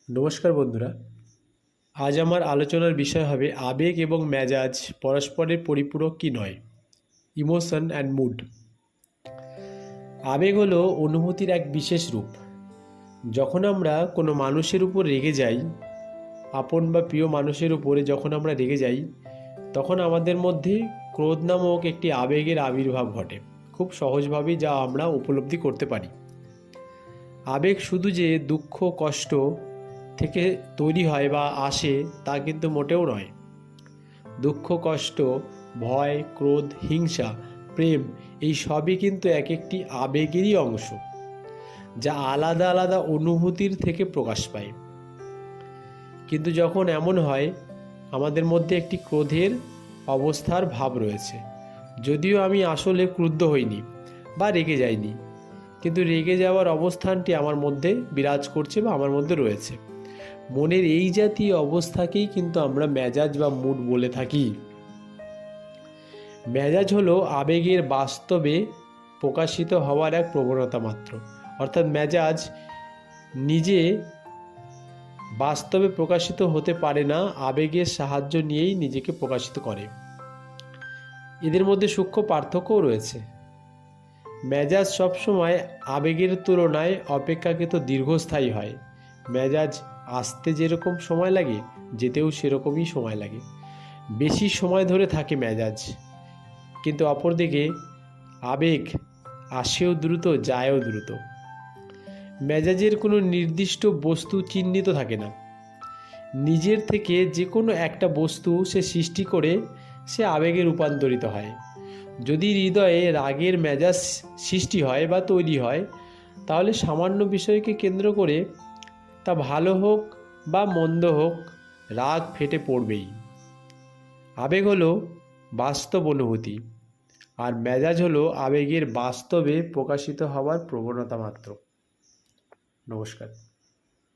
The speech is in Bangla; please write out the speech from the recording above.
নমস্কার বন্ধুরা, আজ আমার আলোচনার বিষয় হবে আবেগ এবং মেজাজ পরস্পরের পরিপূরক কি নয়। Emotion and mood. আবেগ হলো অনুভূতির এক বিশেষ রূপ। যখন আমরা কোনো মানুষের উপর রেগে যাই, আপন বা প্রিয় মানুষের উপরে যখন আমরা রেগে যাই, তখন আমাদের মধ্যে ক্রোধ নামক একটি আবেগের আবির্ভাব ঘটে, খুব সহজভাবেই যা আমরা উপলব্ধি করতে পারি। আবেগ শুধু যে দুঃখ কষ্ট থেকে তৈরি হয় বা আসে তা কিন্তু মোটেও নয়। দুঃখ কষ্ট, ভয়, ক্রোধ, হিংসা, প্রেম এই সবই কিন্তু এক একটি আবেগেরই অংশ, যা আলাদা আলাদা অনুভূতির থেকে প্রকাশ পায়। কিন্তু যখন এমন হয় আমাদের মধ্যে একটি ক্রোধের অবস্থার ভাব রয়েছে, যদিও আমি আসলে ক্রুদ্ধ হইনি বা রেগে যাইনি, কিন্তু রেগে যাওয়ার অবস্থানটি আমার মধ্যে বিরাজ করছে বা আমার মধ্যে রয়েছে, মনের এই জাতীয় অবস্থাকেই কিন্তু আমরা মেজাজ বা মুড বলে থাকি। মেজাজ হলো আবেগের বাস্তবে প্রকাশিত হওয়ার এক প্রবণতা মাত্র। অর্থাৎ মেজাজ নিজে বাস্তবে প্রকাশিত হতে পারে না, আবেগের সাহায্য নিয়েই নিজেকে প্রকাশিত করে। এদের মধ্যে সূক্ষ্ম পার্থক্যও রয়েছে। মেজাজ সবসময় আবেগের তুলনায় অপেক্ষাকৃত দীর্ঘস্থায়ী হয়। মেজাজ আসতে যেরকম সময় লাগে, যেতেও সেরকমই সময় লাগে, বেশি সময় ধরে থাকে মেজাজ। কিন্তু অপরদিকে আবেগ আসেও দ্রুত, যায়ও দ্রুত। মেজাজের কোনো নির্দিষ্ট বস্তু চিহ্নিত থাকে না। নিজের থেকে যে কোনো একটা বস্তু সে সৃষ্টি করে সে আবেগে রূপান্তরিত হয়। যদি হৃদয়ে রাগের মেজাজ সৃষ্টি হয় বা তৈরি হয়, তাহলে সামান্য বিষয়কে কেন্দ্র করে, তা ভালো হোক বা মন্দ হোক, রাগ ফেটে পড়বেই। আবেগ হলো বাস্তব অনুভূতি, আর মেজাজ হলো আবেগের বাস্তবে প্রকাশিত হওয়ার প্রবণতা মাত্র। নমস্কার।